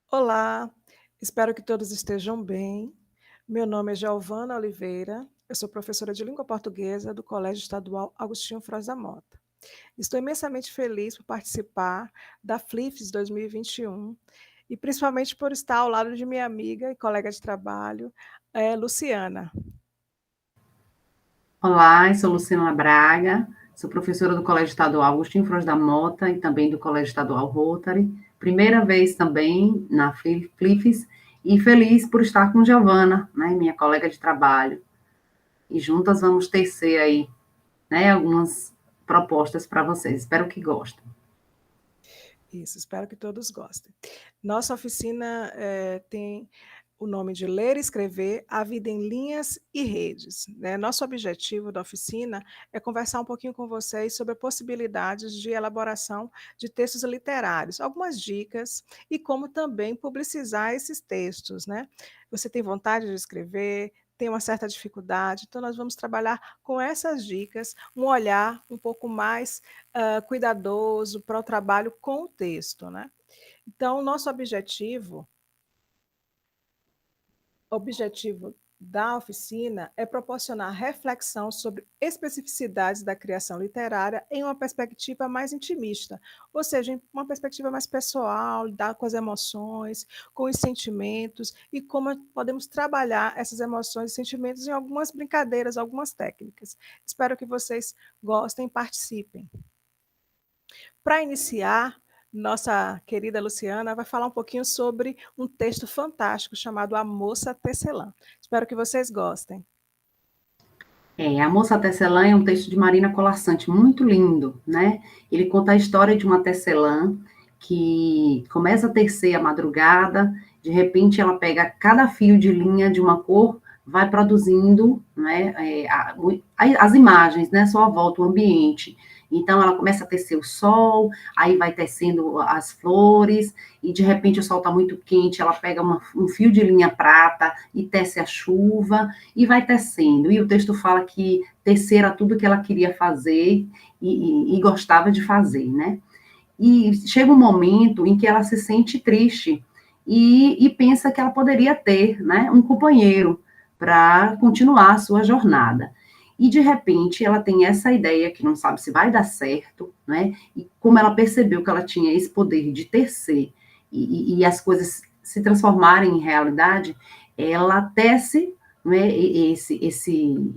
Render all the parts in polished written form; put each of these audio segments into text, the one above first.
Olá, espero que todos estejam bem. Meu nome é Giovana Oliveira, eu sou professora de língua portuguesa do Colégio Estadual Agostinho Frois da Mota. Estou imensamente feliz por participar da FLIFES 2021 e principalmente por estar ao lado de minha amiga e colega de trabalho, Luciana. Olá, eu sou Luciana Braga, sou professora do Colégio Estadual Agostinho Frois da Mota e também do Colégio Estadual Rotary. Primeira vez também na FLIFES e feliz por estar com Giovana, né, minha colega de trabalho. E juntas vamos tecer aí, né, algumas propostas para vocês. Espero que gostem. Isso, espero que todos gostem. Nossa oficina tem o nome de Ler e Escrever, a vida em linhas e redes. Né? Nosso objetivo da oficina é conversar um pouquinho com vocês sobre possibilidades de elaboração de textos literários, algumas dicas e como também publicizar esses textos. Né? Você tem vontade de escrever? Tem uma certa dificuldade, então nós vamos trabalhar com essas dicas, um olhar um pouco mais cuidadoso para o trabalho com o texto, né? Então, nosso objetivo da oficina é proporcionar reflexão sobre especificidades da criação literária em uma perspectiva mais intimista, ou seja, em uma perspectiva mais pessoal, lidar com as emoções, com os sentimentos e como podemos trabalhar essas emoções e sentimentos em algumas brincadeiras, algumas técnicas. Espero que vocês gostem e participem. Para iniciar, nossa querida Luciana vai falar um pouquinho sobre um texto fantástico chamado A Moça Tecelã. Espero que vocês gostem. A Moça Tecelã é um texto de Marina Colasanti, muito lindo, né? Ele conta a história de uma tecelã que começa a tecer à madrugada, de repente ela pega cada fio de linha de uma cor, vai produzindo, né, as imagens, né, só à volta, o ambiente. Então ela começa a tecer o sol, aí vai tecendo as flores, e de repente o sol está muito quente, ela pega um fio de linha prata e tece a chuva, e vai tecendo. E o texto fala que tecer era tudo que ela queria fazer e gostava de fazer, né? E chega um momento em que ela se sente triste e pensa que ela poderia ter, né, um companheiro para continuar a sua jornada. E de repente ela tem essa ideia que não sabe se vai dar certo, né? E como ela percebeu que ela tinha esse poder de tecer e as coisas se transformarem em realidade, ela tece, né,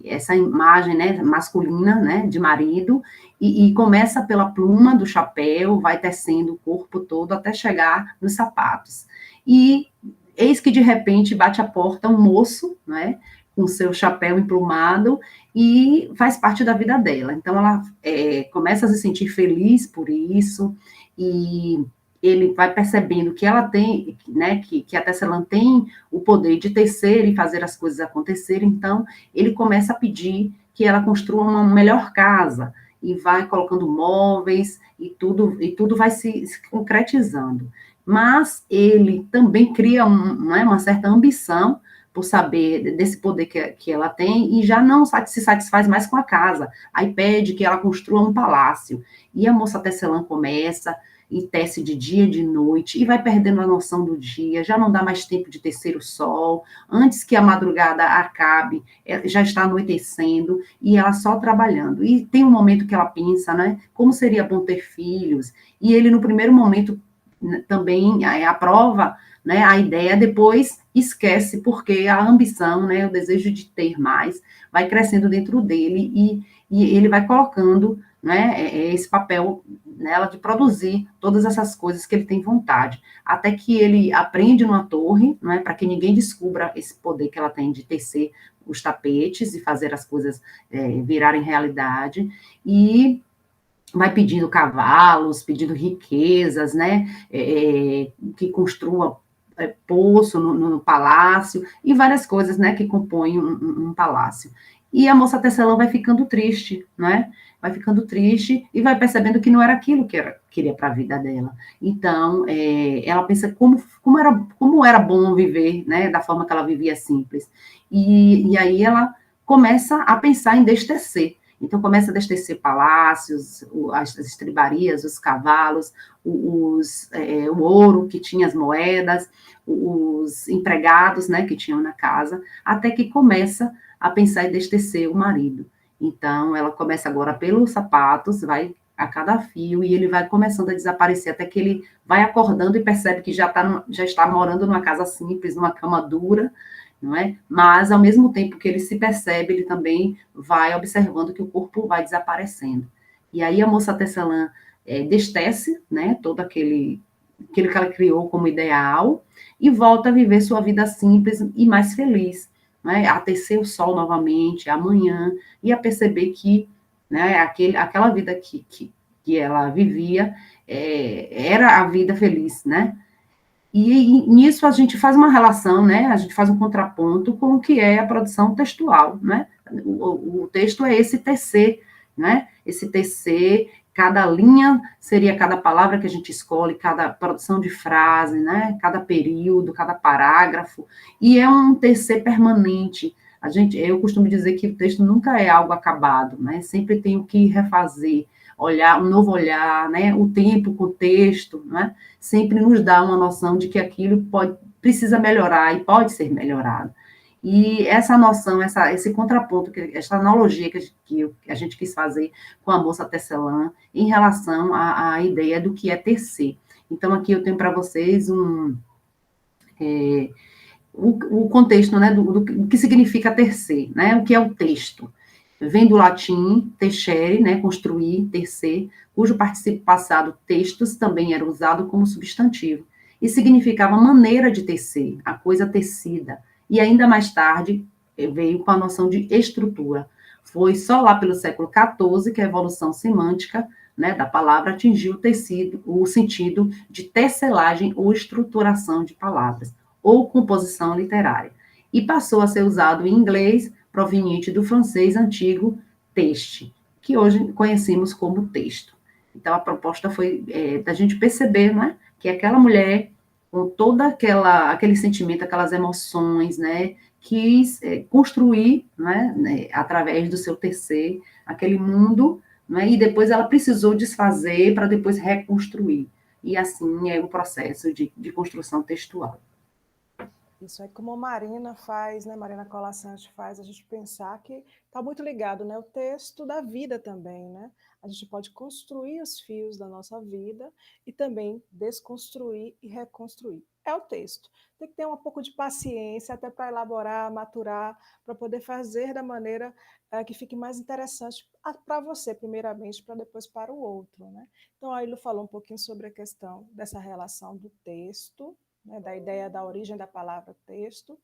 essa imagem, né, masculina, né, de marido, e começa pela pluma do chapéu, vai tecendo o corpo todo até chegar nos sapatos. E eis que de repente bate a porta um moço, né, com seu chapéu emplumado, e faz parte da vida dela. Então ela começa a se sentir feliz por isso, e ele vai percebendo que ela tem, né, que a tecelã tem o poder de tecer e fazer as coisas acontecerem, então ele começa a pedir que ela construa uma melhor casa, e vai colocando móveis, e tudo vai se concretizando. Mas ele também cria né, uma certa ambição por saber desse poder que ela tem, e já não se satisfaz mais com a casa. Aí pede que ela construa um palácio. E a moça tecelã começa e tece de dia e de noite, e vai perdendo a noção do dia, já não dá mais tempo de tecer o sol, antes que a madrugada acabe, já está anoitecendo, e ela só trabalhando. E tem um momento que ela pensa, né, como seria bom ter filhos, e ele, no primeiro momento, também aprova, né, a ideia, depois esquece, porque a ambição, né, o desejo de ter mais, vai crescendo dentro dele, e ele vai colocando, né, esse papel nela de produzir todas essas coisas que ele tem vontade, até que ele aprende numa torre, né, para que ninguém descubra esse poder que ela tem de tecer os tapetes e fazer as coisas virarem realidade, e vai pedindo cavalos, pedindo riquezas, né, que construa poço no palácio, e várias coisas, né, que compõem um palácio. E a moça tecelã vai ficando triste, né, vai ficando triste e vai percebendo que não era aquilo que queria para a vida dela. Então, ela pensa como era bom viver, né, da forma que ela vivia simples. E aí ela começa a pensar em destecer. Então, começa a destecer palácios, as estribarias, os cavalos, o ouro que tinha as moedas, os empregados, né, que tinham na casa, até que começa a pensar em destecer o marido. Então, ela começa agora pelos sapatos, vai a cada fio, e ele vai começando a desaparecer, até que ele vai acordando e percebe que já está morando numa casa simples, numa cama dura, não é? Mas, ao mesmo tempo que ele se percebe, ele também vai observando que o corpo vai desaparecendo. E aí a moça tecelã destece, né, todo aquilo que ela criou como ideal, e volta a viver sua vida simples e mais feliz, né, a tecer o sol novamente, amanhã, e a perceber que, né, aquela vida que ela vivia era a vida feliz, né? E nisso a gente faz uma relação, né? A gente faz um contraponto com o que é a produção textual, né? O texto é esse tecer, né? Esse tecer, cada linha seria cada palavra que a gente escolhe, cada produção de frase, né? Cada período, cada parágrafo, e é um tecer permanente. Eu costumo dizer que o texto nunca é algo acabado, né? Sempre tem o que refazer, olhar, um novo olhar, né? O tempo, o contexto, né? Sempre nos dá uma noção de que aquilo precisa melhorar e pode ser melhorado. E essa noção, esse contraponto, essa analogia que a gente quis fazer com a moça tecelã em relação à ideia do que é tecer. Então, aqui eu tenho para vocês o contexto, né, do que significa tecer, né, o que é o texto. Vem do latim tecere, né, construir, tecer, cujo participio passado textos também era usado como substantivo, e significava maneira de tecer, a coisa tecida, e ainda mais tarde veio com a noção de estrutura. Foi só lá pelo século XIV que a evolução semântica, né, da palavra atingiu o sentido de tecelagem ou estruturação de palavras ou composição literária, e passou a ser usado em inglês, proveniente do francês antigo texte, que hoje conhecemos como texto. Então, a proposta foi da gente perceber, né, que aquela mulher, com todo aquele sentimento, aquelas emoções, né, quis construir, através do seu tecer, aquele mundo, né, e depois ela precisou desfazer para depois reconstruir. E assim é o processo de construção textual. Isso aí, como a Marina faz, né, Marina Colasanti faz, a gente pensar que está muito ligado, né, o texto da vida também, né? A gente pode construir os fios da nossa vida e também desconstruir e reconstruir. É o texto. Tem que ter um pouco de paciência até para elaborar, maturar, para poder fazer da maneira que fique mais interessante para você, primeiramente, para depois para o outro, né? Então, a Ilu falou um pouquinho sobre a questão dessa relação do texto, né, da ideia da origem da palavra texto,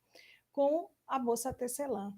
com a moça tecelã.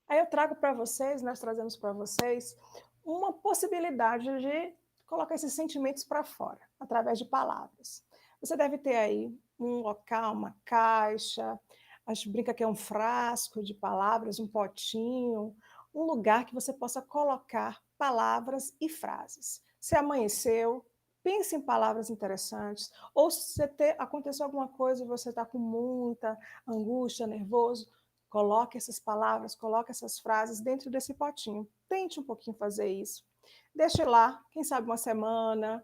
Aí eu trago para vocês, nós trazemos para vocês, uma possibilidade de colocar esses sentimentos para fora, através de palavras. Você deve ter aí um local, uma caixa, a gente brinca que é um frasco de palavras, um potinho, um lugar que você possa colocar palavras e frases. Se amanheceu, pense em palavras interessantes, ou se aconteceu alguma coisa e você está com muita angústia, nervoso, coloque essas palavras, coloque essas frases dentro desse potinho. Tente um pouquinho fazer isso. Deixe lá, quem sabe uma semana,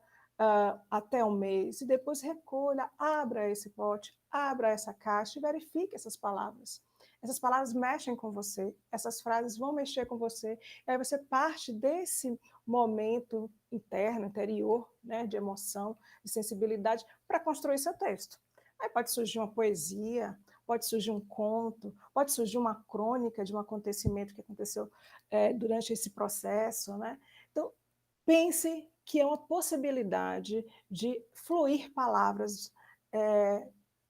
até um mês, e depois recolha, abra esse pote, abra essa caixa e verifique essas palavras. Essas palavras mexem com você, essas frases vão mexer com você, e aí você parte desse momento interno, interior, né, de emoção, de sensibilidade, para construir seu texto. Aí pode surgir uma poesia, pode surgir um conto, pode surgir uma crônica de um acontecimento que aconteceu durante esse processo, né? Então, pense que é uma possibilidade de fluir palavras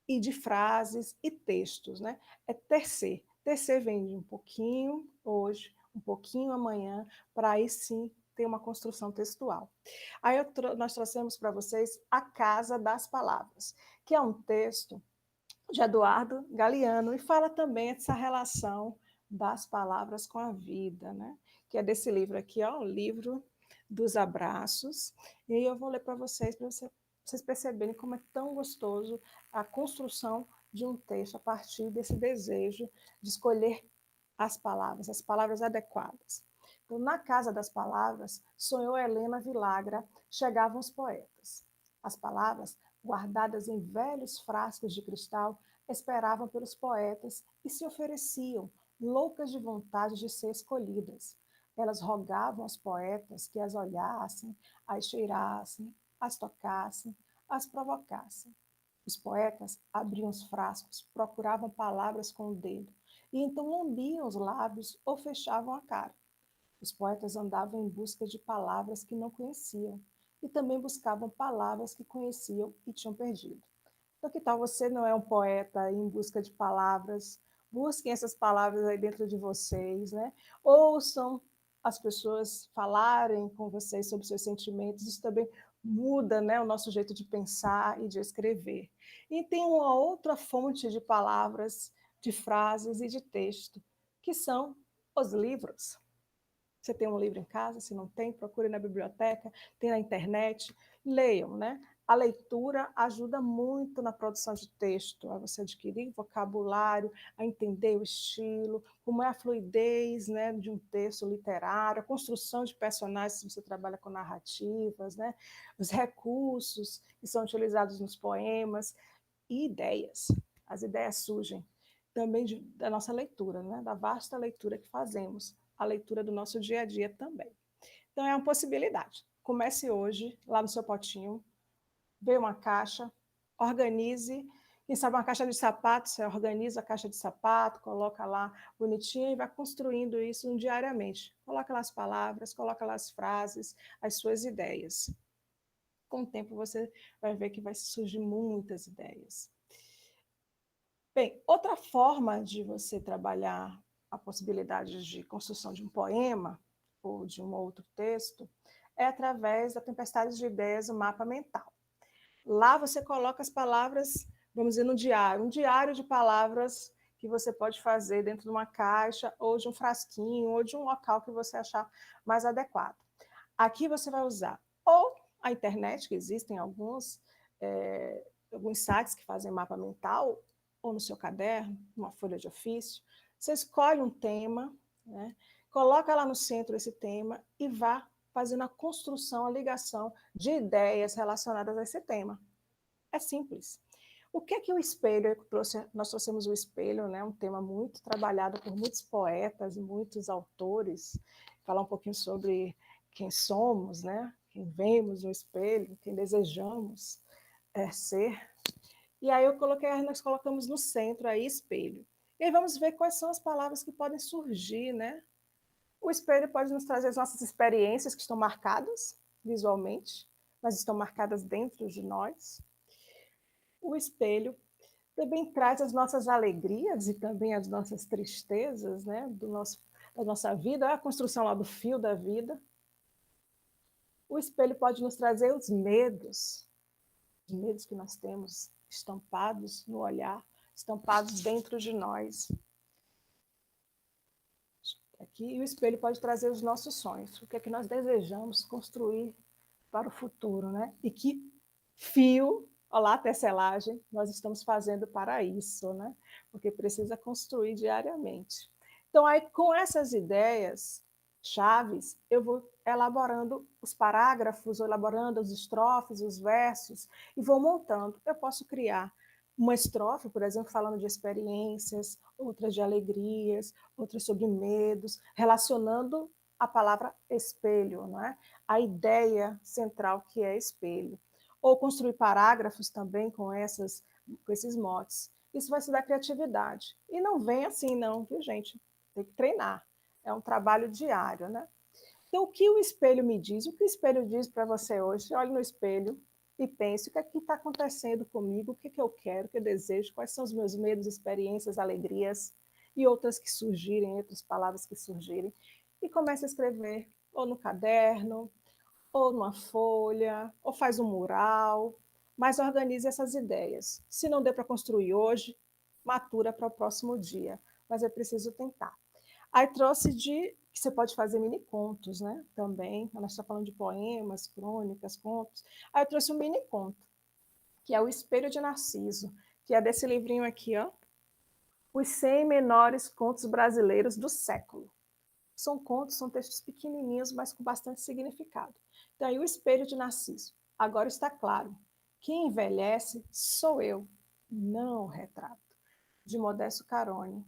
e de frases e textos, né? É tecer. Tecer vem de um pouquinho hoje, um pouquinho amanhã, para aí sim ter uma construção textual. Aí nós trouxemos para vocês A Casa das Palavras, que é um texto de Eduardo Galeano, e fala também essa relação das palavras com a vida, né? Que é desse livro aqui, ó, o livro dos abraços. E aí eu vou ler para vocês vocês perceberem como é tão gostoso a construção de um texto a partir desse desejo de escolher as palavras adequadas. Então, na Casa das Palavras, sonhou Helena Vilagra, chegavam os poetas. As palavras, guardadas em velhos frascos de cristal, esperavam pelos poetas e se ofereciam, loucas de vontade de ser escolhidas. Elas rogavam aos poetas que as olhassem, as cheirassem, as tocassem, as provocassem. Os poetas abriam os frascos, procuravam palavras com o dedo, e então lambiam os lábios ou fechavam a cara. Os poetas andavam em busca de palavras que não conheciam, e também buscavam palavras que conheciam e tinham perdido. Então, que tal você não é um poeta em busca de palavras? Busquem essas palavras aí dentro de vocês, né? Ouçam as pessoas falarem com vocês sobre seus sentimentos. Isso também muda, né, o nosso jeito de pensar e de escrever. E tem uma outra fonte de palavras, de frases e de texto, que são os livros. Você tem um livro em casa? Se não tem, procure na biblioteca, tem na internet, leiam, né? A leitura ajuda muito na produção de texto, a você adquirir vocabulário, a entender o estilo, como é a fluidez, né, de um texto literário, a construção de personagens, se você trabalha com narrativas, né, os recursos que são utilizados nos poemas e ideias. As ideias surgem também da nossa leitura, né, da vasta leitura que fazemos, a leitura do nosso dia a dia também. Então, é uma possibilidade. Comece hoje, lá no seu potinho, vê uma caixa, organize. Quem sabe uma caixa de sapato, você organiza a caixa de sapato, coloca lá bonitinho e vai construindo isso diariamente. Coloca lá as palavras, coloca lá as frases, as suas ideias. Com o tempo você vai ver que vai surgir muitas ideias. Bem, outra forma de você trabalhar a possibilidade de construção de um poema ou de um outro texto é através da tempestade de ideias, o mapa mental. Lá você coloca as palavras, vamos dizer, no diário, um diário de palavras que você pode fazer dentro de uma caixa ou de um frasquinho ou de um local que você achar mais adequado. Aqui você vai usar ou a internet, que existem alguns sites que fazem mapa mental, ou no seu caderno, uma folha de ofício. Você escolhe um tema, né? Coloca lá no centro esse tema e vá fazendo a construção, a ligação de ideias relacionadas a esse tema. É simples. O que é que o espelho trouxe? Nós trouxemos o espelho, né? Um tema muito trabalhado por muitos poetas e muitos autores. Falar um pouquinho sobre quem somos, né? Quem vemos no espelho, quem desejamos ser. E aí nós colocamos no centro aí espelho. E aí vamos ver quais são as palavras que podem surgir, né? O espelho pode nos trazer as nossas experiências que estão marcadas visualmente, mas estão marcadas dentro de nós. O espelho também traz as nossas alegrias e também as nossas tristezas, né? Da nossa vida, a construção lá do fio da vida. O espelho pode nos trazer os medos que nós temos estampados no olhar, estampados dentro de nós. Aqui, e o espelho pode trazer os nossos sonhos, o que é que nós desejamos construir para o futuro, né? E que fio, olha lá a tecelagem, nós estamos fazendo para isso, né? Porque precisa construir diariamente. Então, aí, com essas ideias chaves, eu vou elaborando os parágrafos, elaborando as estrofes, os versos, e vou montando. Eu posso criar uma estrofe, por exemplo, falando de experiências, outras de alegrias, outras sobre medos, relacionando a palavra espelho, não é? A ideia central que é espelho. Ou construir parágrafos também com esses motes. Isso vai se dar criatividade. E não vem assim, não, viu, gente? Tem que treinar. É um trabalho diário, né? Então, o que o espelho me diz? O que o espelho diz para você hoje? Olhe no espelho e pense o que é que está acontecendo comigo, o que, é que eu quero, o que eu desejo, quais são os meus medos, experiências, alegrias e outras que surgirem, outras palavras que surgirem. E comece a escrever, ou no caderno, ou numa folha, ou faz um mural, mas organize essas ideias. Se não der para construir hoje, matura para o próximo dia, mas é preciso tentar. Aí trouxe que você pode fazer mini contos, né? Também, nós estamos falando de poemas, crônicas, contos. Aí eu trouxe um mini conto, que é o Espelho de Narciso, que é desse livrinho aqui, ó, Os 100 Menores Contos Brasileiros do Século. São contos, são textos pequenininhos, mas com bastante significado. Então, aí o Espelho de Narciso. Agora está claro, quem envelhece sou eu, não o retrato. De Modesto Carone.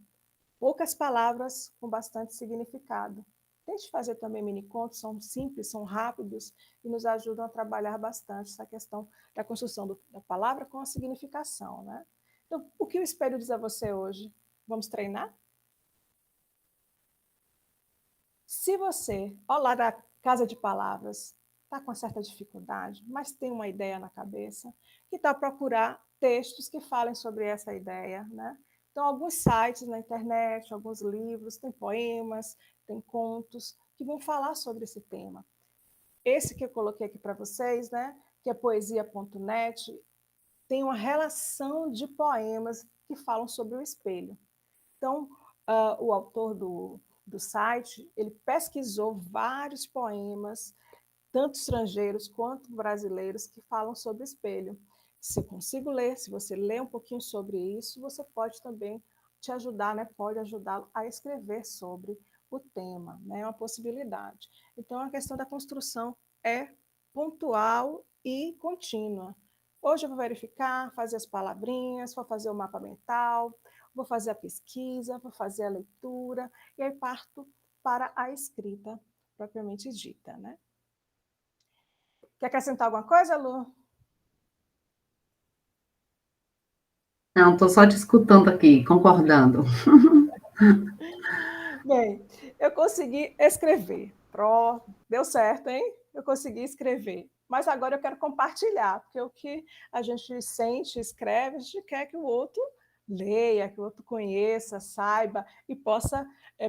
Poucas palavras com bastante significado. Tente fazer também mini-contos, são simples, são rápidos e nos ajudam a trabalhar bastante essa questão da construção da palavra com a significação, né? Então, o que o espelho diz a você hoje? Vamos treinar? Se você, ao lado da casa de palavras, está com certa dificuldade, mas tem uma ideia na cabeça, que tal procurar textos que falem sobre essa ideia, né? Então, alguns sites na internet, alguns livros, tem poemas, tem contos que vão falar sobre esse tema. Esse que eu coloquei aqui para vocês, né, que é poesia.net, tem uma relação de poemas que falam sobre o espelho. Então, o autor do site, ele pesquisou vários poemas, tanto estrangeiros quanto brasileiros, que falam sobre o espelho. Se eu consigo ler, se você ler um pouquinho sobre isso, você pode também te ajudar, né? Pode ajudá-lo a escrever sobre o tema, né? É uma possibilidade. Então, a questão da construção é pontual e contínua. Hoje eu vou verificar, fazer as palavrinhas, vou fazer o mapa mental, vou fazer a pesquisa, vou fazer a leitura, e aí parto para a escrita propriamente dita, né? Quer acrescentar alguma coisa, Lu? Não, estou só te escutando aqui, concordando. Bem, eu consegui escrever. Pronto, deu certo, hein? Eu consegui escrever. Mas agora eu quero compartilhar, porque o que a gente sente, escreve, a gente quer que o outro leia, que o outro conheça, saiba e possa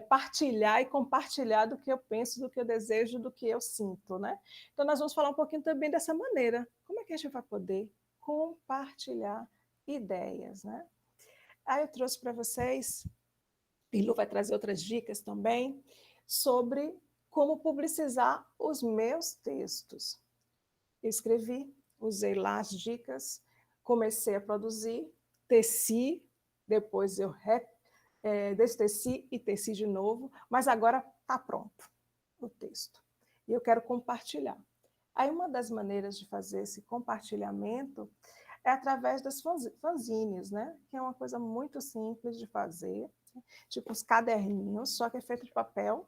partilhar e compartilhar do que eu penso, do que eu desejo, do que eu sinto, né? Então, nós vamos falar um pouquinho também dessa maneira. Como é que a gente vai poder compartilhar ideias, né? Aí eu trouxe para vocês e Lu vai trazer outras dicas também sobre como publicizar os meus textos. Eu escrevi, usei lá as dicas, comecei a produzir, teci, depois eu desteci e teci de novo, mas agora está pronto o texto. E eu quero compartilhar. Aí uma das maneiras de fazer esse compartilhamento é através das fanzines, né? Que é uma coisa muito simples de fazer, tipo uns caderninhos, só que é feito de papel,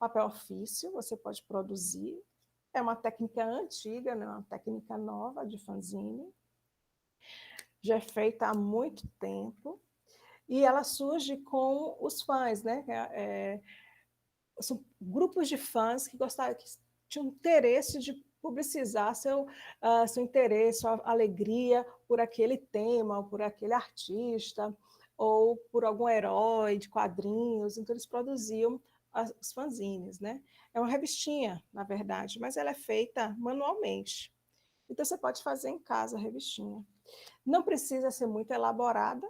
papel ofício, você pode produzir. É uma técnica antiga, né? Uma técnica nova de fanzine, já é feita há muito tempo, e ela surge com os fãs, né? São grupos de fãs que gostaram, que tinham interesse de publicizar seu interesse, sua alegria por aquele tema, por aquele artista, ou por algum herói de quadrinhos. Então, eles produziam os fanzines, né? É uma revistinha, na verdade, mas ela é feita manualmente. Então, você pode fazer em casa a revistinha. Não precisa ser muito elaborada,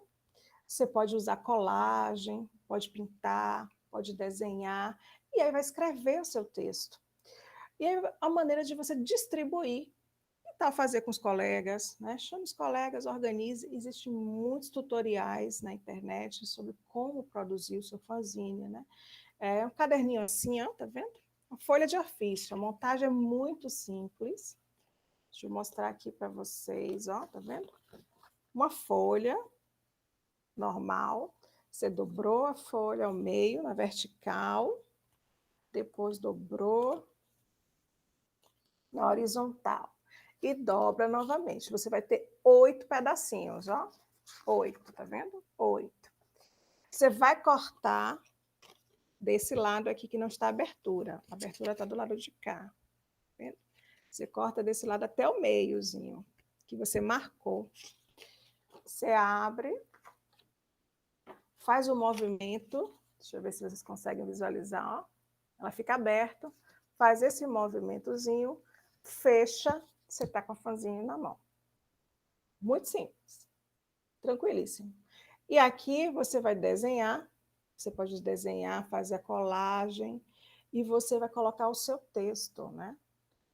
você pode usar colagem, pode pintar, pode desenhar, e aí vai escrever o seu texto. E aí a maneira de você distribuir, tentar fazer com os colegas, né? Chame os colegas, organize. Existem muitos tutoriais na internet sobre como produzir o seu fanzine, né? É um caderninho assim, ó, tá vendo? Uma folha de ofício. A montagem é muito simples. Deixa eu mostrar aqui para vocês, ó, tá vendo? Uma folha normal. Você dobrou a folha ao meio, na vertical, depois dobrou na horizontal e dobra novamente. Você vai ter 8 pedacinhos, ó. 8, tá vendo? 8. Você vai cortar desse lado aqui que não está a abertura. A abertura está do lado de cá. Tá vendo? Você corta desse lado até o meiozinho que você marcou. Você abre, faz o movimento. Deixa eu ver se vocês conseguem visualizar, ó. Ela fica aberta, faz esse movimentozinho, fecha, você está com a fanzinha na mão. Muito simples, tranquilíssimo. E aqui você vai desenhar, você pode desenhar, fazer a colagem, e você vai colocar o seu texto, né?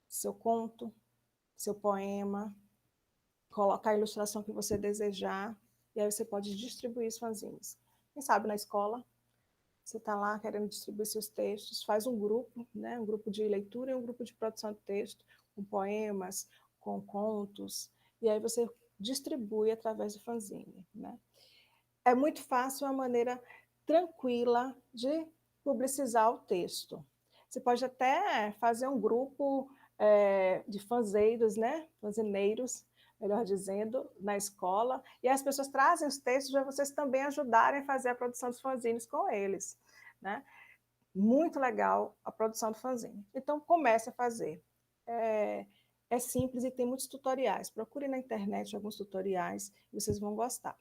Seu conto, seu poema, colocar a ilustração que você desejar, e aí você pode distribuir os fanzines. Quem sabe na escola você está lá querendo distribuir seus textos, faz um grupo, né? Um grupo de leitura e um grupo de produção de texto, com poemas, com contos, e aí você distribui através do fanzine, né? É muito fácil, é uma maneira tranquila de publicizar o texto. Você pode até fazer um grupo de fanzeiros, né? Fanzineiros, melhor dizendo, na escola, e as pessoas trazem os textos para vocês também ajudarem a fazer a produção dos fanzines com eles, né? Muito legal a produção do fanzine. Então, comece a fazer. É simples e tem muitos tutoriais. Procure na internet alguns tutoriais e vocês vão gostar.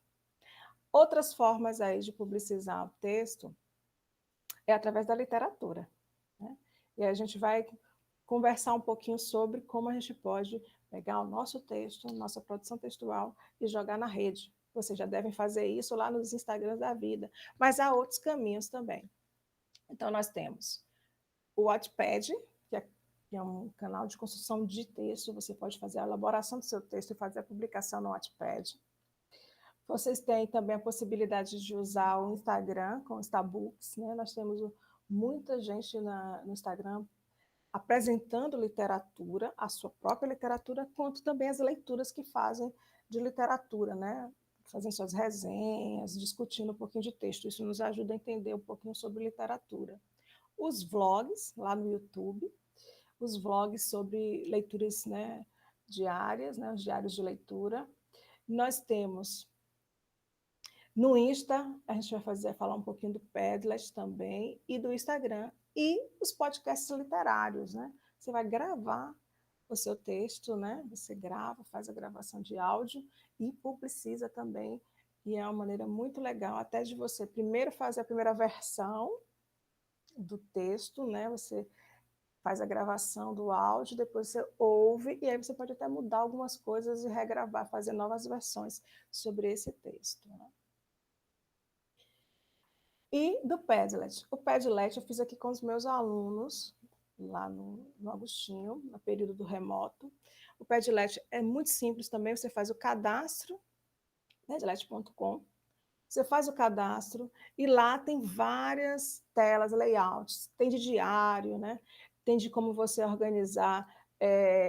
Outras formas aí de publicizar o texto é através da literatura, né? E aí a gente vai conversar um pouquinho sobre como a gente pode pegar o nosso texto, nossa produção textual e jogar na rede. Vocês já devem fazer isso lá nos Instagrams da vida, mas há outros caminhos também. Então, nós temos o Wattpad, que é um canal de construção de texto, você pode fazer a elaboração do seu texto e fazer a publicação no Wattpad. Vocês têm também a possibilidade de usar o Instagram com o Instabooks, né? Nós temos muita gente no Instagram apresentando literatura, a sua própria literatura, quanto também as leituras que fazem de literatura, né? Fazem suas resenhas, discutindo um pouquinho de texto. Isso nos ajuda a entender um pouquinho sobre literatura. Os vlogs lá no YouTube, os vlogs sobre leituras, né, diárias, né, os diários de leitura. Nós temos no Insta, a gente vai falar um pouquinho do Padlet também, e do Instagram, e os podcasts literários, né? Você vai gravar o seu texto, né? Você grava, faz a gravação de áudio e publiciza também, e é uma maneira muito legal, até de você primeiro fazer a primeira versão do texto, né? Você faz a gravação do áudio, depois você ouve, e aí você pode até mudar algumas coisas e regravar, fazer novas versões sobre esse texto, né? E do Padlet. O Padlet eu fiz aqui com os meus alunos, lá no Agostinho, no período do remoto. O Padlet é muito simples também, você faz o cadastro, padlet.com, você faz o cadastro e lá tem várias telas, layouts, tem de diário, né? Tem de como você organizar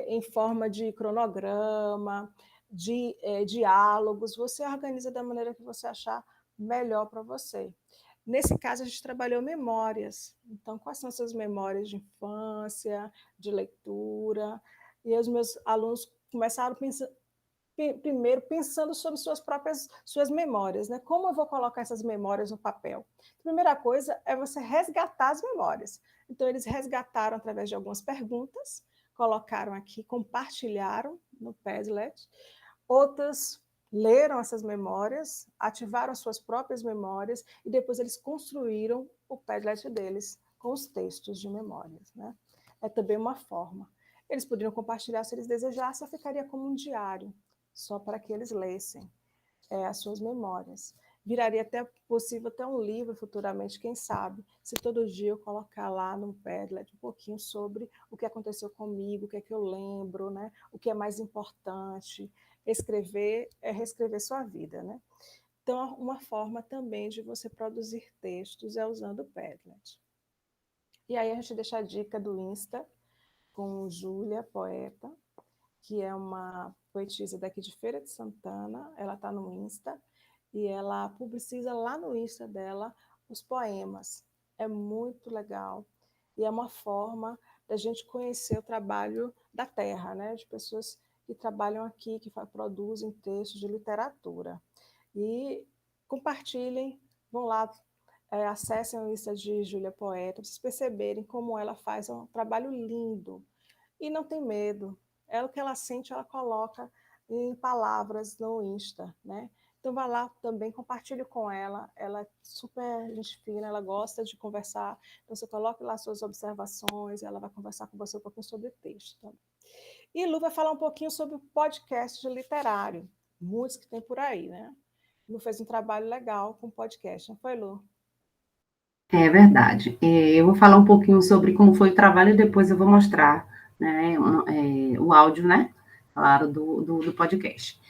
em forma de cronograma, de diálogos, você organiza da maneira que você achar melhor para você. Nesse caso, a gente trabalhou memórias. Então, quais são suas memórias de infância, de leitura? E os meus alunos começaram primeiro pensando sobre suas memórias, né? Como eu vou colocar essas memórias no papel? A primeira coisa é você resgatar as memórias. Então, eles resgataram através de algumas perguntas, colocaram aqui, compartilharam no Padlet. Outras leram essas memórias, ativaram suas próprias memórias e depois eles construíram o Padlet deles com os textos de memórias, né? É também uma forma. Eles poderiam compartilhar se eles desejassem, ficaria como um diário, só para que eles lessem as suas memórias. Viraria até possível até um livro futuramente, quem sabe, se todo dia eu colocar lá no Padlet um pouquinho sobre o que aconteceu comigo, o que é que eu lembro, né? O que é mais importante. Escrever é reescrever sua vida, né? Então, uma forma também de você produzir textos é usando o Padlet. E aí a gente deixa a dica do Insta com Júlia, poeta, que é uma poetisa daqui de Feira de Santana. Ela está no Insta e ela publiciza lá no Insta dela os poemas. É muito legal e é uma forma da gente conhecer o trabalho da terra, né? De pessoas que trabalham aqui, que produzem textos de literatura. E compartilhem, vão lá, acessem o Insta de Júlia Poeta, para vocês perceberem como ela faz um trabalho lindo. E não tem medo. O que ela sente, ela coloca em palavras no Insta, né? Então, vá lá também, compartilhe com ela. Ela é super gente fina, ela gosta de conversar. Então, você coloca lá suas observações, ela vai conversar com você um pouquinho sobre o texto também. E Lu vai falar um pouquinho sobre o podcast literário, muitos que tem por aí, né? Lu fez um trabalho legal com podcast, não foi, Lu? É verdade. Eu vou falar um pouquinho sobre como foi o trabalho e depois eu vou mostrar, né, o áudio, né? Claro, do podcast.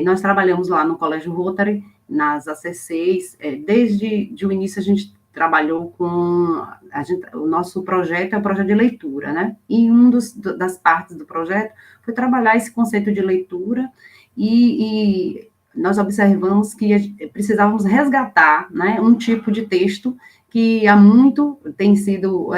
Nós trabalhamos lá no Colégio Rotary, nas ACCs, desde o início a gente trabalhou com... o nosso projeto é o projeto de leitura, né? E das partes do projeto foi trabalhar esse conceito de leitura e nós observamos que precisávamos resgatar, né, um tipo de texto que há muito tem sido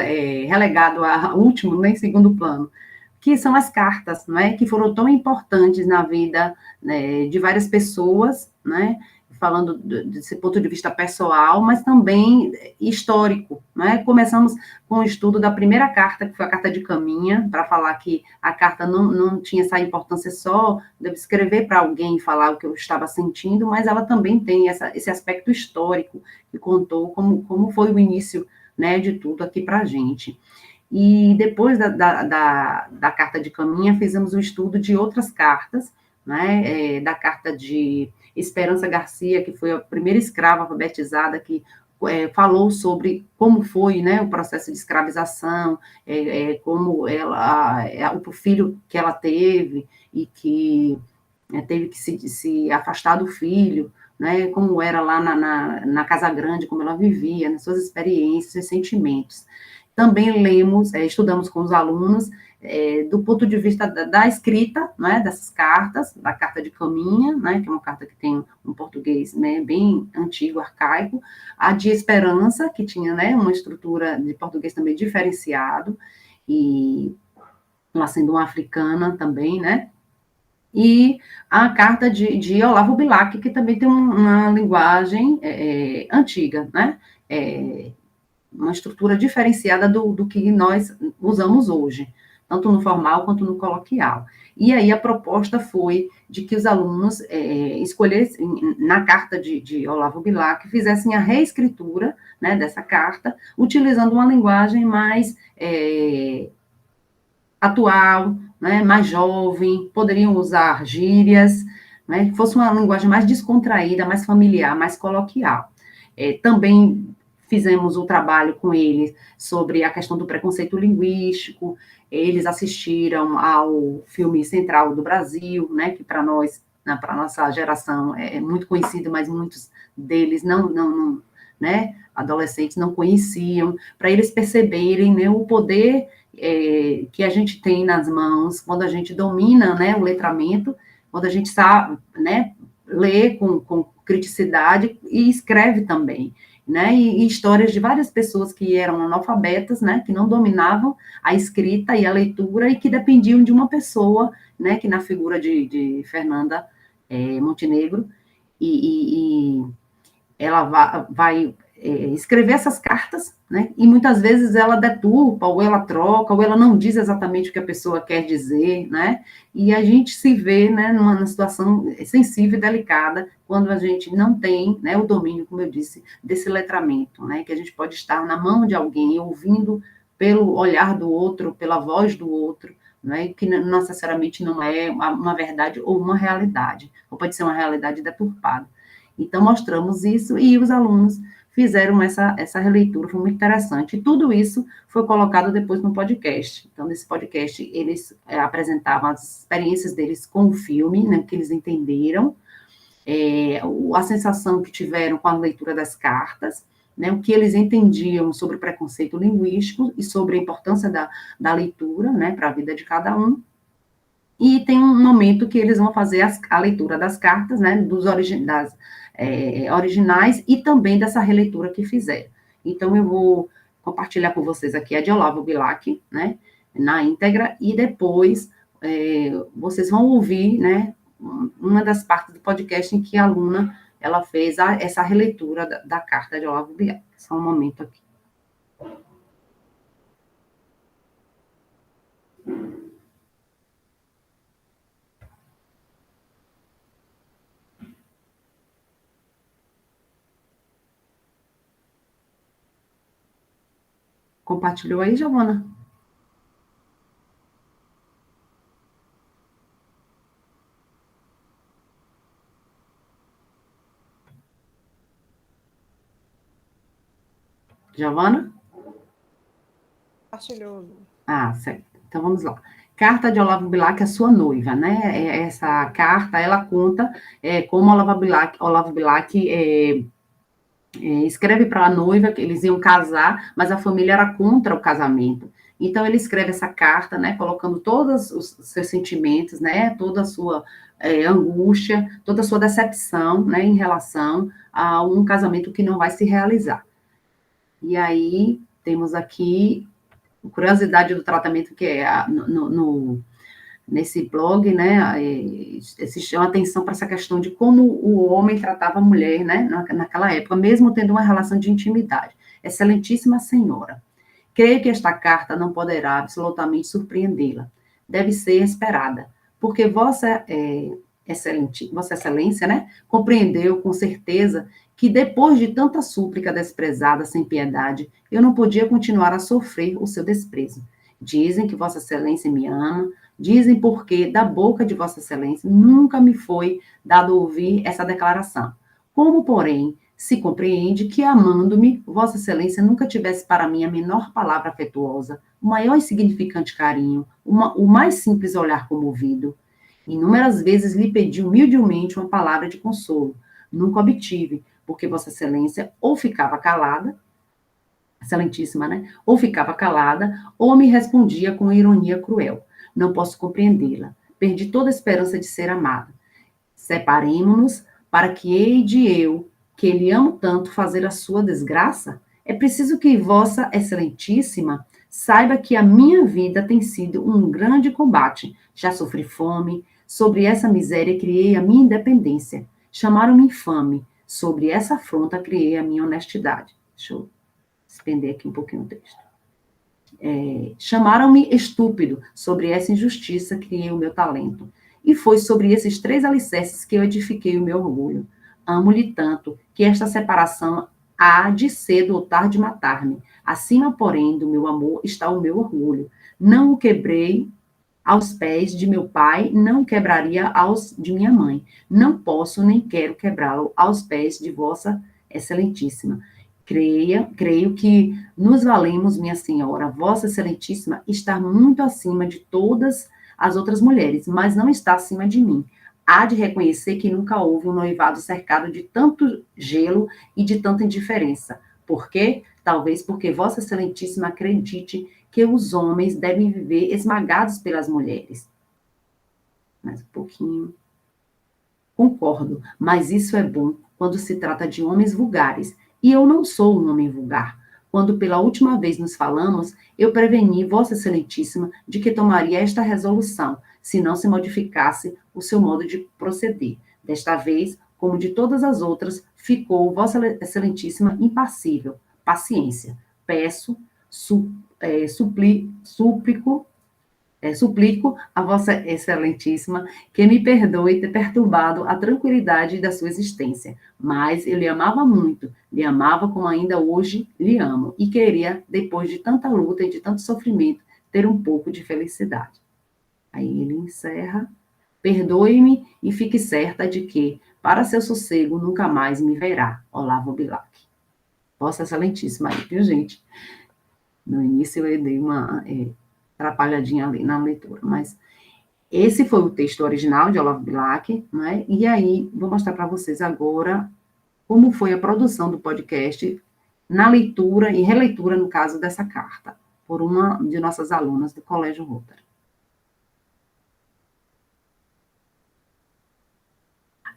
relegado a último, nem segundo plano, que são as cartas, né, que foram tão importantes na vida, né, de várias pessoas, né, falando desse ponto de vista pessoal, mas também histórico, né? Começamos com o estudo da primeira carta, que foi a carta de Caminha, para falar que a carta não tinha essa importância só de escrever para alguém e falar o que eu estava sentindo, mas ela também tem esse aspecto histórico, que contou como foi o início, né, de tudo aqui para a gente. E depois da carta de Caminha, fizemos o estudo de outras cartas, né, da carta de Esperança Garcia, que foi a primeira escrava alfabetizada que falou sobre como foi, né, o processo de escravização, como o filho que ela teve e que teve que se afastar do filho, né, como era lá na Casa Grande, como ela vivia, nas suas experiências e sentimentos. Também estudamos com os alunos do ponto de vista da escrita, né, dessas cartas, da carta de Caminha, né, que é uma carta que tem um português, né, bem antigo, arcaico, a de Esperança, que tinha, né, uma estrutura de português também diferenciado, e ela sendo uma africana também, né, e a carta de Olavo Bilac, que também tem uma linguagem antiga, né, uma estrutura diferenciada do que nós usamos hoje, tanto no formal quanto no coloquial. E aí a proposta foi de que os alunos escolhessem, na carta de Olavo Bilac, fizessem a reescritura, né, dessa carta, utilizando uma linguagem mais atual, né, mais jovem, poderiam usar gírias, né, que fosse uma linguagem mais descontraída, mais familiar, mais coloquial. Também fizemos o trabalho com eles sobre a questão do preconceito linguístico, eles assistiram ao filme Central do Brasil, né, que para nós, para a nossa geração, é muito conhecido, mas muitos deles não, né, adolescentes não conheciam, para eles perceberem, né, o poder que a gente tem nas mãos quando a gente domina, né, o letramento, quando a gente sabe, né, lê com criticidade e escreve também, né, e histórias de várias pessoas que eram analfabetas, né, que não dominavam a escrita e a leitura e que dependiam de uma pessoa, né, que na figura de Fernanda Montenegro, e ela vai escrever essas cartas, né, e muitas vezes ela deturpa, ou ela troca, ou ela não diz exatamente o que a pessoa quer dizer, né, e a gente se vê, né, numa situação sensível e delicada, quando a gente não tem, né, o domínio, como eu disse, desse letramento, né, que a gente pode estar na mão de alguém, ouvindo pelo olhar do outro, pela voz do outro, né, que não necessariamente não é uma verdade ou uma realidade, ou pode ser uma realidade deturpada. Então, mostramos isso e os alunos fizeram essa releitura, foi muito interessante. E tudo isso foi colocado depois no podcast. Então, nesse podcast, eles apresentavam as experiências deles com o filme, né, que eles entenderam, a sensação que tiveram com a leitura das cartas, né, o que eles entendiam sobre o preconceito linguístico e sobre a importância da leitura, né, para a vida de cada um. E tem um momento que eles vão fazer a leitura das cartas, né, das originais e também dessa releitura que fizeram. Então, eu vou compartilhar com vocês aqui a de Olavo Bilac, né, na íntegra, e depois vocês vão ouvir, né, uma das partes do podcast em que a aluna ela fez essa releitura da carta de Olavo Bilac. Só um momento aqui. Compartilhou aí, Giovana? Giovana? Compartilhou. Ah, certo. Então, vamos lá. Carta de Olavo Bilac à sua noiva, né? Essa carta, ela conta como Olavo Bilac escreve para a noiva que eles iam casar, mas a família era contra o casamento. Então ele escreve essa carta, né, colocando todos os seus sentimentos, né, toda a sua angústia, toda a sua decepção, né, em relação a um casamento que não vai se realizar. E aí temos aqui curiosidade do tratamento que é nesse blog, né, se chama atenção para essa questão de como o homem tratava a mulher, né, naquela época, mesmo tendo uma relação de intimidade. Excelentíssima senhora, creio que esta carta não poderá absolutamente surpreendê-la. Deve ser esperada, porque Vossa Excelência, né, compreendeu com certeza que depois de tanta súplica desprezada sem piedade, eu não podia continuar a sofrer o seu desprezo. Dizem que Vossa Excelência me ama, dizem porque da boca de Vossa Excelência nunca me foi dado ouvir essa declaração. Como, porém, se compreende que, amando-me, Vossa Excelência nunca tivesse para mim a menor palavra afetuosa, o maior insignificante carinho, o mais simples olhar comovido. Inúmeras vezes lhe pedi humildemente uma palavra de consolo. Nunca obtive, porque Vossa Excelência ou ficava calada, Excelentíssima, né? Ou ficava calada, ou me respondia com ironia cruel. Não posso compreendê-la. Perdi toda a esperança de ser amada. Separemo-nos para que hei de eu, que lhe amo tanto, fazer a sua desgraça? É preciso que Vossa Excelentíssima saiba que a minha vida tem sido um grande combate. Já sofri fome, sobre essa miséria criei a minha independência. Chamaram-me infame, sobre essa afronta criei a minha honestidade. Deixa eu estender aqui um pouquinho o texto. Chamaram-me estúpido, sobre essa injustiça criei o meu talento. E foi sobre esses 3 alicerces que eu edifiquei o meu orgulho. Amo-lhe tanto que esta separação há de cedo ou tarde matar-me. Acima, porém, do meu amor está o meu orgulho. Não o quebrei aos pés de meu pai, não quebraria aos de minha mãe. Não posso nem quero quebrá-lo aos pés de Vossa Excelentíssima. Creio que nos valemos, minha senhora, Vossa Excelentíssima está muito acima de todas as outras mulheres, mas não está acima de mim. Há de reconhecer que nunca houve um noivado cercado de tanto gelo e de tanta indiferença. Por quê? Talvez porque Vossa Excelentíssima acredite que os homens devem viver esmagados pelas mulheres. Mais um pouquinho. Concordo, mas isso é bom quando se trata de homens vulgares. E eu não sou um homem vulgar. Quando pela última vez nos falamos, eu preveni Vossa Excelentíssima de que tomaria esta resolução, se não se modificasse o seu modo de proceder. Desta vez, como de todas as outras, ficou Vossa Excelentíssima impassível. Paciência. Peço, suplico a Vossa Excelentíssima que me perdoe ter perturbado a tranquilidade da sua existência, mas eu lhe amava muito, lhe amava como ainda hoje lhe amo, e queria, depois de tanta luta e de tanto sofrimento, ter um pouco de felicidade. Aí ele encerra: perdoe-me e fique certa de que, para seu sossego, nunca mais me verá. Olavo Bilac. Vossa Excelentíssima, aí, viu, gente? No início eu dei uma atrapalhadinha ali na leitura, mas esse foi o texto original de Olavo Bilac, né? E aí vou mostrar para vocês agora como foi a produção do podcast na leitura e releitura, no caso dessa carta, por uma de nossas alunas do Colégio Rotary.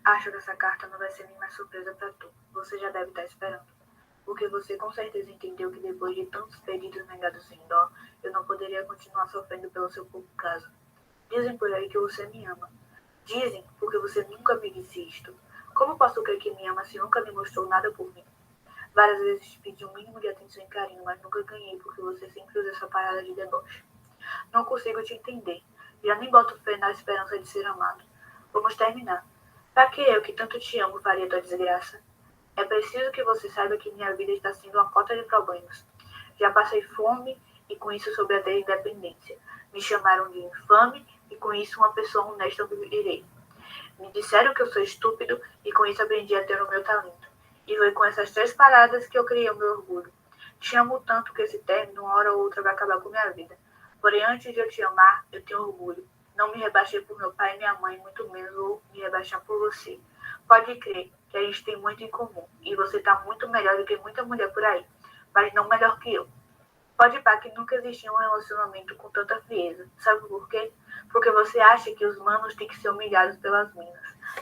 Acho que essa carta não vai ser nenhuma surpresa para tu. Você já deve estar esperando. Porque você com certeza entendeu que depois de tantos pedidos negados sem dó, eu não poderia continuar sofrendo pelo seu pouco caso. Dizem por aí que você me ama. Dizem porque você nunca me disse isto. Como posso crer que me ama se nunca me mostrou nada por mim? Várias vezes pedi um mínimo de atenção e carinho, mas nunca ganhei porque você sempre usa essa parada de deboche. Não consigo te entender. Já nem boto fé na esperança de ser amado. Vamos terminar. Pra que eu, que tanto te amo, faria tua desgraça? É preciso que você saiba que minha vida está sendo uma cota de problemas. Já passei fome e com isso soube a ter independência. Me chamaram de infame e com isso uma pessoa honesta eu virei. Me disseram que eu sou estúpido e com isso aprendi a ter o meu talento. E foi com essas 3 paradas que eu criei o meu orgulho. Te amo tanto que esse término, uma hora ou outra, vai acabar com minha vida. Porém, antes de eu te amar, eu tenho orgulho. Não me rebaixei por meu pai e minha mãe, muito menos vou me rebaixar por você. Pode crer que a gente tem muito em comum e você tá muito melhor do que muita mulher por aí, mas não melhor que eu. Pode pá que nunca existiu um relacionamento com tanta frieza. Sabe por quê? Porque você acha que os manos têm que ser humilhados pelas minas.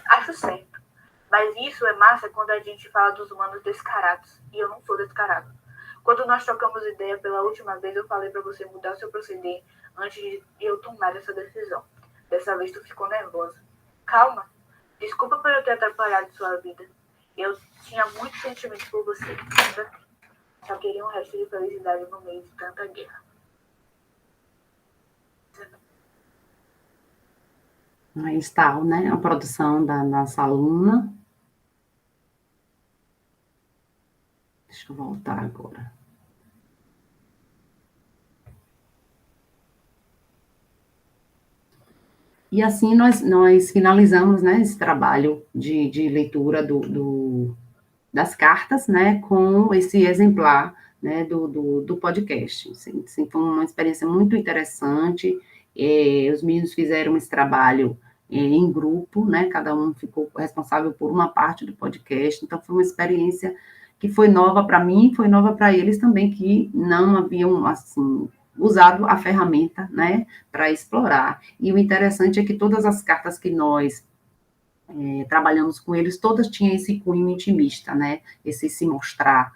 Acho certo. Mas isso é massa quando a gente fala dos humanos descarados. E eu não sou descarado. Quando nós trocamos ideia pela última vez, eu falei pra você mudar o seu proceder antes de eu tomar essa decisão. Dessa vez tu ficou nervosa. Calma. Desculpa por eu ter atrapalhado sua vida. Eu tinha muito sentimento por você. Só queria um resto de felicidade no meio de tanta guerra. Aí está, né, a produção da nossa aluna. Deixa eu voltar agora. E assim nós finalizamos, né, esse trabalho de leitura das cartas, né, com esse exemplar, né, do podcast. Assim, foi uma experiência muito interessante. Os meninos fizeram esse trabalho em grupo, né, cada um ficou responsável por uma parte do podcast, então foi uma experiência que foi nova para mim, foi nova para eles também, que não haviam, assim, usado a ferramenta, né, para explorar. E o interessante é que todas as cartas que nós trabalhamos com eles, todas tinham esse cunho intimista, né, esse se mostrar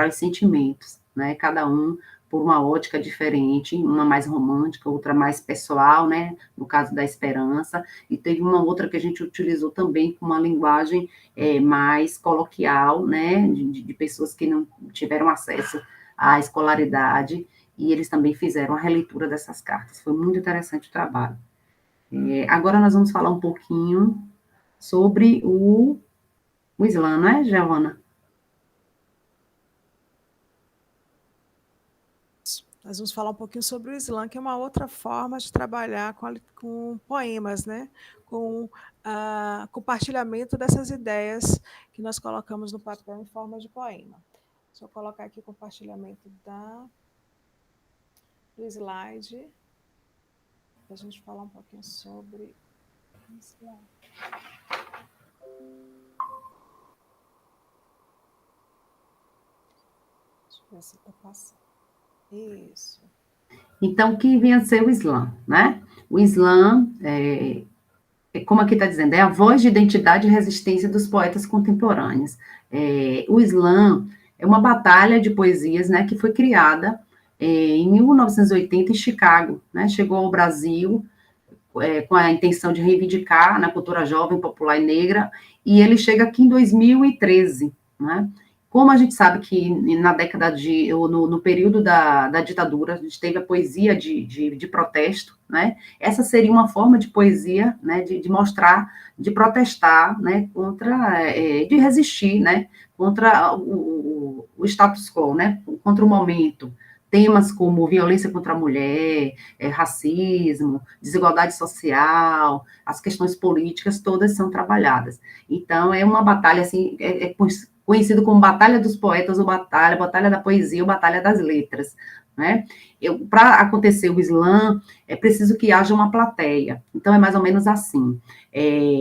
os sentimentos, né, cada um por uma ótica diferente, uma mais romântica, outra mais pessoal, né, no caso da esperança, e teve uma outra que a gente utilizou também com uma linguagem mais coloquial, né, de pessoas que não tiveram acesso à escolaridade, e eles também fizeram a releitura dessas cartas. Foi muito interessante o trabalho. Agora nós vamos falar um pouquinho sobre o Islã, não é, Giovana? Nós vamos falar um pouquinho sobre o Islã, que é uma outra forma de trabalhar com poemas, né? Com compartilhamento dessas ideias que nós colocamos no papel em forma de poema. Deixa eu colocar aqui o compartilhamento do slide, para a gente falar um pouquinho sobre o Islã. Deixa eu ver se está passando. Isso. Então, o que vinha a ser o Islã, né? O Islã, como aqui está dizendo, é a voz de identidade e resistência dos poetas contemporâneos. O Islã é uma batalha de poesias, né, que foi criada em 1980 em Chicago, né? Chegou ao Brasil com a intenção de reivindicar na cultura jovem, popular e negra, e ele chega aqui em 2013, né? Como a gente sabe que na década no período da ditadura, a gente teve a poesia de protesto, né? Essa seria uma forma de poesia, né? De mostrar, de protestar, né? De resistir, né? Contra o status quo, né? Contra o momento. Temas como violência contra a mulher, racismo, desigualdade social, as questões políticas, todas são trabalhadas. Então, é uma batalha, assim, conhecido como Batalha dos Poetas, ou Batalha da Poesia, ou Batalha das Letras, né? Para acontecer o Islã, é preciso que haja uma plateia. Então, é mais ou menos assim.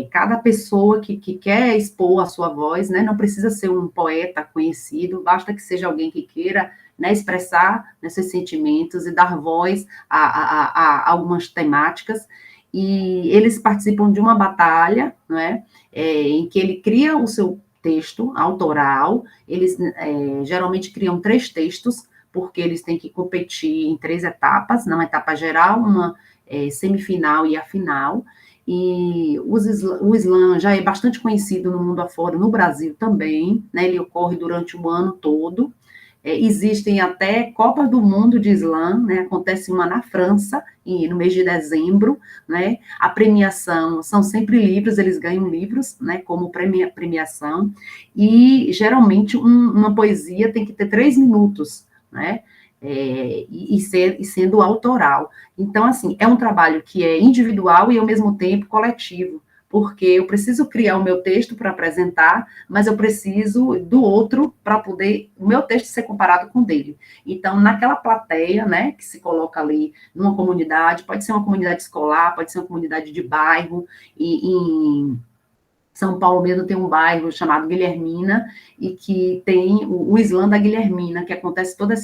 Cada pessoa que quer expor a sua voz, né, não precisa ser um poeta conhecido, basta que seja alguém que queira, né, expressar, né, seus sentimentos e dar voz a algumas temáticas, e eles participam de uma batalha, né, em que ele cria o seu texto autoral, eles geralmente criam 3 textos, porque eles têm que competir em 3 etapas, uma etapa geral, uma semifinal e a final, e o Islã já é bastante conhecido no mundo afora, no Brasil também, né, ele ocorre durante o ano todo. Existem até Copas do Mundo de Islã, né, acontece uma na França, no mês de dezembro, né, a premiação são sempre livros, eles ganham livros, né, como premiação, e geralmente uma poesia tem que ter 3 minutos, né, sendo autoral. Então, assim, é um trabalho que é individual e, ao mesmo tempo, coletivo, porque eu preciso criar o meu texto para apresentar, mas eu preciso do outro para poder o meu texto ser comparado com o dele. Então, naquela plateia, né, que se coloca ali numa comunidade, pode ser uma comunidade escolar, pode ser uma comunidade de bairro, São Paulo mesmo tem um bairro chamado Guilhermina, e que tem o Slam da Guilhermina, que acontece todas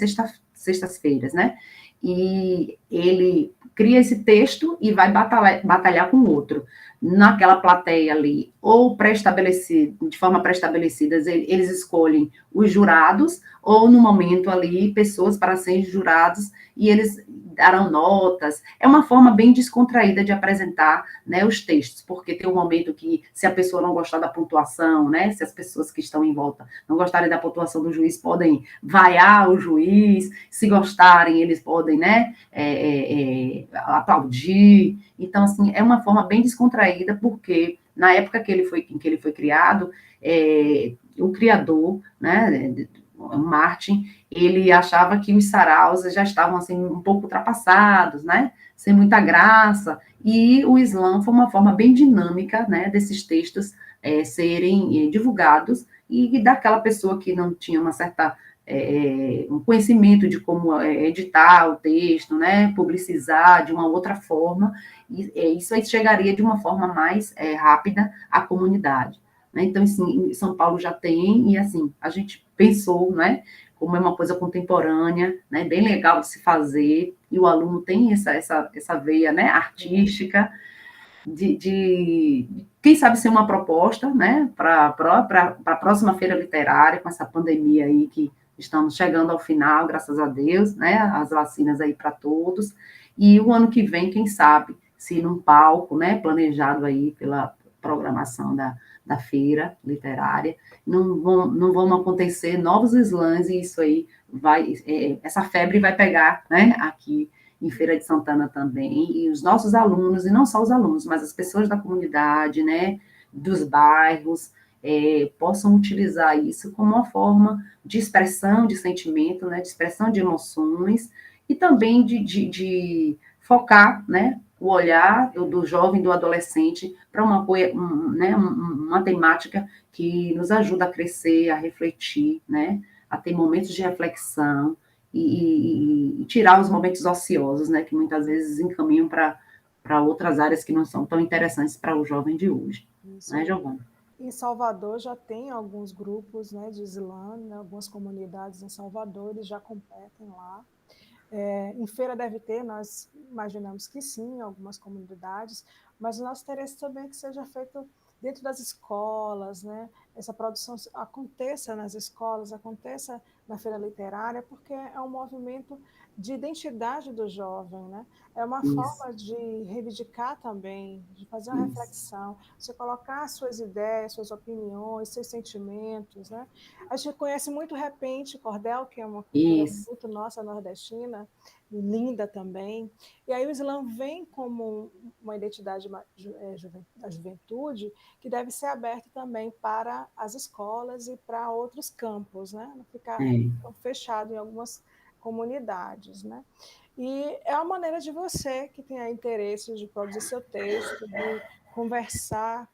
sextas-feiras, né? E ele cria esse texto e vai batalhar com o outro. Naquela plateia ali, ou pré-estabelecido, de forma pré-estabelecida, eles escolhem os jurados, ou no momento ali, pessoas para serem jurados, e eles darão notas. É uma forma bem descontraída de apresentar, né, os textos, porque tem um momento que, se a pessoa não gostar da pontuação, né, se as pessoas que estão em volta não gostarem da pontuação do juiz, podem vaiar o juiz, se gostarem, eles podem, né, aplaudir. Então, assim, é uma forma bem descontraída, porque na época em que ele foi criado, o criador, né, Martin, ele achava que os saraus já estavam, assim, um pouco ultrapassados, né, sem muita graça, e o Slam foi uma forma bem dinâmica, né, desses textos serem divulgados, e daquela pessoa que não tinha uma certa um conhecimento de como editar o texto, né, publicizar de uma outra forma, e isso aí chegaria de uma forma mais rápida à comunidade. Né? Então, assim, em São Paulo já tem, e assim, a gente pensou, né, como é uma coisa contemporânea, né, bem legal de se fazer, e o aluno tem essa veia, né, artística, quem sabe ser uma proposta, né, para a próxima feira literária, com essa pandemia aí que estamos chegando ao final, graças a Deus, né, as vacinas aí para todos, e o ano que vem, quem sabe, se num palco, né, planejado aí pela programação da feira literária, não vão acontecer novos slams, e isso aí essa febre vai pegar, né, aqui em Feira de Santana também, e os nossos alunos, e não só os alunos, mas as pessoas da comunidade, né, dos bairros, possam utilizar isso como uma forma de expressão de sentimento, né, de expressão de emoções, e também de focar, né, o olhar do jovem, do adolescente, para uma temática que nos ajuda a crescer, a refletir, né, a ter momentos de reflexão, e tirar os momentos ociosos, né, que muitas vezes encaminham para outras áreas que não são tão interessantes para o jovem de hoje. Isso. Né, Giovana? Em Salvador já tem alguns grupos, né, de slam, né, algumas comunidades em Salvador, eles já competem lá. Em Feira deve ter, nós imaginamos que sim, algumas comunidades, mas o nosso interesse também é que seja feito dentro das escolas, né? Essa produção aconteça nas escolas, aconteça na feira literária, porque é um movimento de identidade do jovem, né? É uma forma de reivindicar também, de fazer uma reflexão, você colocar suas ideias, suas opiniões, seus sentimentos, né? A gente conhece muito repente, cordel, que é uma cultura muito nossa nordestina, linda também. E aí o slam vem como uma identidade da juventude que deve ser aberta também para as escolas e para outros campos, né? Não ficar fechado em algumas comunidades, né? E é uma maneira de você que tenha interesse de produzir seu texto, de conversar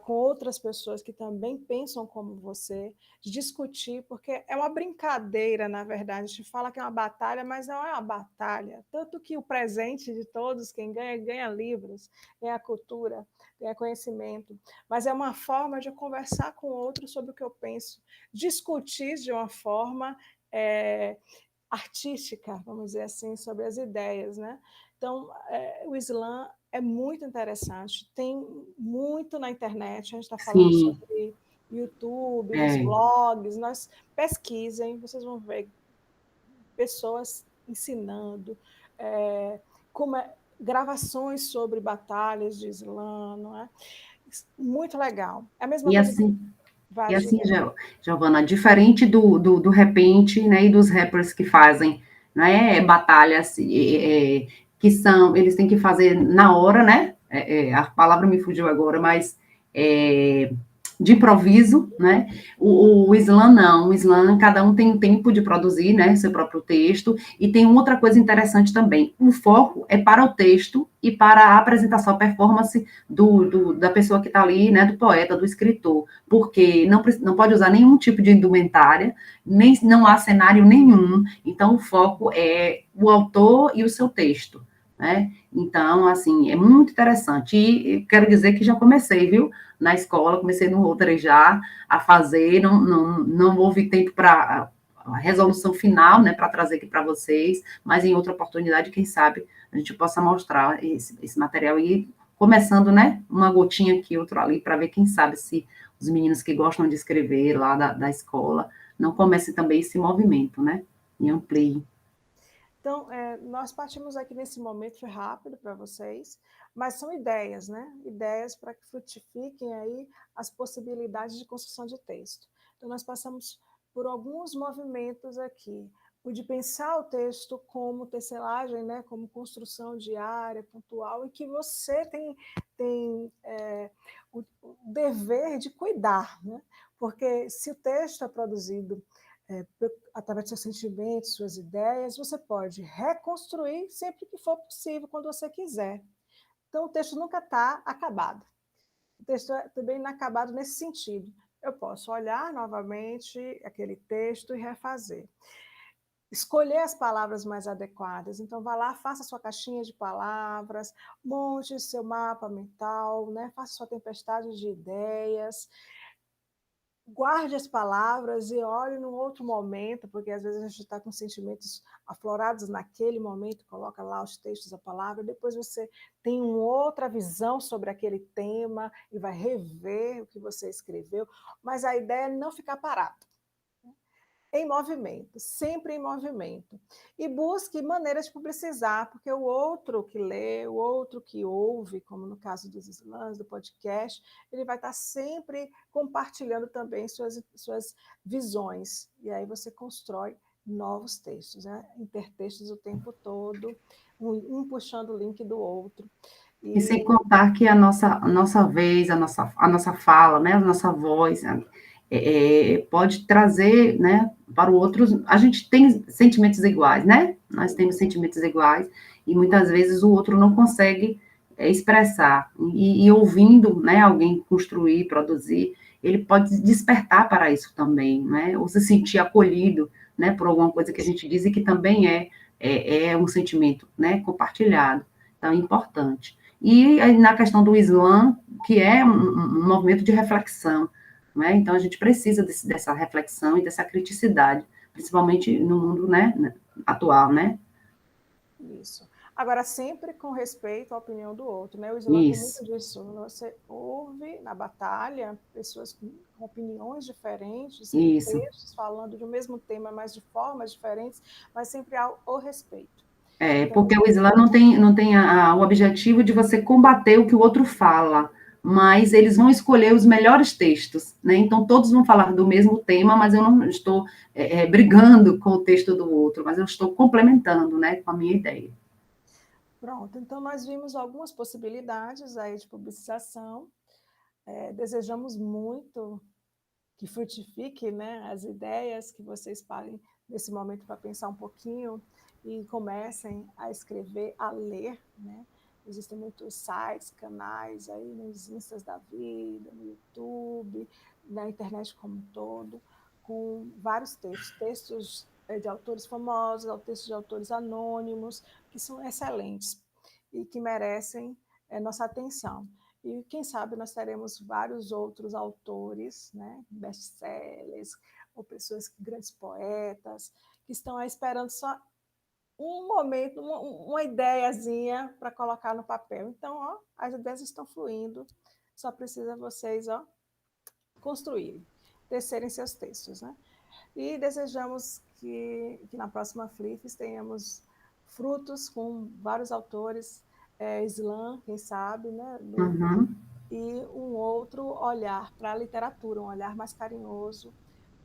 com outras pessoas que também pensam como você, de discutir, porque é uma brincadeira, na verdade. A gente fala que é uma batalha, mas não é uma batalha. Tanto que o presente de todos, quem ganha, ganha livros, ganha cultura, ganha conhecimento. Mas é uma forma de eu conversar com outros sobre o que eu penso, discutir de uma forma artística, vamos dizer assim, sobre as ideias, né? Então, o slam é muito interessante, tem muito na internet, a gente está falando sobre YouTube, os blogs, nós pesquisem, vocês vão ver pessoas ensinando, gravações sobre batalhas de slam, não é? Muito legal. É a mesma coisa. Assim, Giovana, diferente do repente, né, e dos rappers que fazem, né, batalhas que eles têm que fazer na hora, né, a palavra me fugiu agora, mas de improviso, né? O slam não, o slam, cada um tem tempo de produzir, né, seu próprio texto, e tem outra coisa interessante também, o foco é para o texto e para a apresentação, a performance da pessoa que está ali, né, do poeta, do escritor, porque não pode usar nenhum tipo de indumentária, não há cenário nenhum, então o foco é o autor e o seu texto, né? Então, assim, é muito interessante. E quero dizer que já comecei, viu? Na escola, comecei no Rotary já a fazer, não houve tempo para a resolução final, né, para trazer aqui para vocês, mas em outra oportunidade, quem sabe, a gente possa mostrar esse material e começando, né, uma gotinha aqui, outra ali, para ver, quem sabe, se os meninos que gostam de escrever lá da escola não comecem também esse movimento, né, e ampliem. Então, nós partimos aqui nesse momento, foi rápido para vocês, mas são ideias, né? Ideias para que frutifiquem aí as possibilidades de construção de texto. Então, nós passamos por alguns movimentos aqui. O de pensar o texto como tecelagem, né? Como construção diária, pontual, e que você tem o dever de cuidar, né? Porque se o texto é produzido através dos seus sentimentos, suas ideias, você pode reconstruir sempre que for possível, quando você quiser. Então, o texto nunca está acabado. O texto é também inacabado nesse sentido. Eu posso olhar novamente aquele texto e refazer. Escolher as palavras mais adequadas. Então, vá lá, faça sua caixinha de palavras, monte seu mapa mental, né? Faça sua tempestade de ideias, guarde as palavras e olhe num outro momento, porque às vezes a gente está com sentimentos aflorados naquele momento, coloca lá os textos, a palavra, depois você tem uma outra visão sobre aquele tema e vai rever o que você escreveu, mas a ideia é não ficar parado. Em movimento, sempre em movimento. E busque maneiras de publicizar, porque o outro que lê, o outro que ouve, como no caso dos slams, do podcast, ele vai estar sempre compartilhando também suas visões. E aí você constrói novos textos, né? Intertextos o tempo todo, um puxando o link do outro. E sem contar que a nossa vez, a nossa fala, né, a nossa voz, pode trazer, né, para o outro. A gente tem sentimentos iguais, né? Nós temos sentimentos iguais e muitas vezes o outro não consegue expressar. E ouvindo, né, alguém construir, produzir, ele pode despertar para isso também, né? Ou se sentir acolhido, né, por alguma coisa que a gente diz e que também é um sentimento, né, compartilhado. Então, é importante. E na questão do Islã, que é um movimento de reflexão, né? Então, a gente precisa dessa reflexão e dessa criticidade, principalmente no mundo, né, atual, né? Isso. Agora, sempre com respeito à opinião do outro, né? O Islã tem Isso, muito disso. Você ouve na batalha pessoas com opiniões diferentes, com isso. textos falando do mesmo tema, mas de formas diferentes, mas sempre há o respeito. Então, Porque o Islã não tem o objetivo de você combater o que o outro fala, mas eles vão escolher os melhores textos, né? Então, todos vão falar do mesmo tema, mas eu não estou brigando com o texto do outro, mas eu estou complementando, né, com a minha ideia. pronto. Então, nós vimos algumas possibilidades aí de publicização. Desejamos muito que frutifique, né, as ideias, que vocês parem nesse momento para pensar um pouquinho e comecem a escrever, a ler, né? Existem muitos sites, canais aí nos Instas da vida, no YouTube, na internet como um todo, com vários textos de autores famosos, textos de autores anônimos, que são excelentes e que merecem nossa atenção. E quem sabe nós teremos vários outros autores, né, best-sellers, ou pessoas, grandes poetas, que estão aí esperando só um momento, uma ideiazinha para colocar no papel. Então, ó, as ideias estão fluindo, só precisa vocês, ó, construírem, tecerem seus textos, né? E desejamos que na próxima Flifes tenhamos frutos com vários autores, Islã, quem sabe, né? Uhum. E um outro olhar para a literatura, um olhar mais carinhoso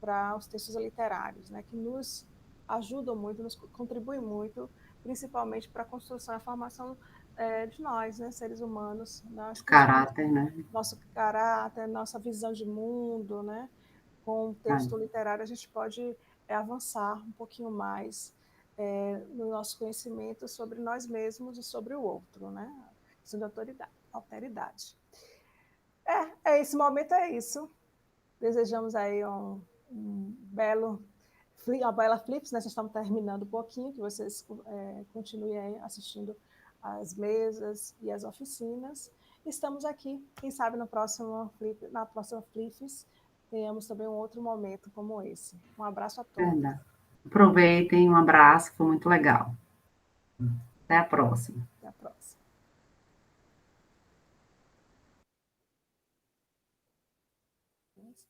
para os textos literários, né? Que nos ajudam muito, nos contribuem muito, principalmente para a construção e a formação de nós, né? Seres humanos. Nós construímos Caráter, né? nosso caráter, nossa visão de mundo, né? Com o texto literário, a gente pode avançar um pouquinho mais no nosso conhecimento sobre nós mesmos e sobre o outro, né? Sobre alteridade. Esse momento é isso. Desejamos aí um belo, uma bela Flips, né? Já estamos terminando um pouquinho, que vocês continuem aí assistindo as mesas e as oficinas. Estamos aqui, quem sabe na próxima Flifes tenhamos também um outro momento como esse. Um abraço a todos. Verdade. Aproveitem, um abraço, foi muito legal. Até a próxima. Até a próxima. Yes.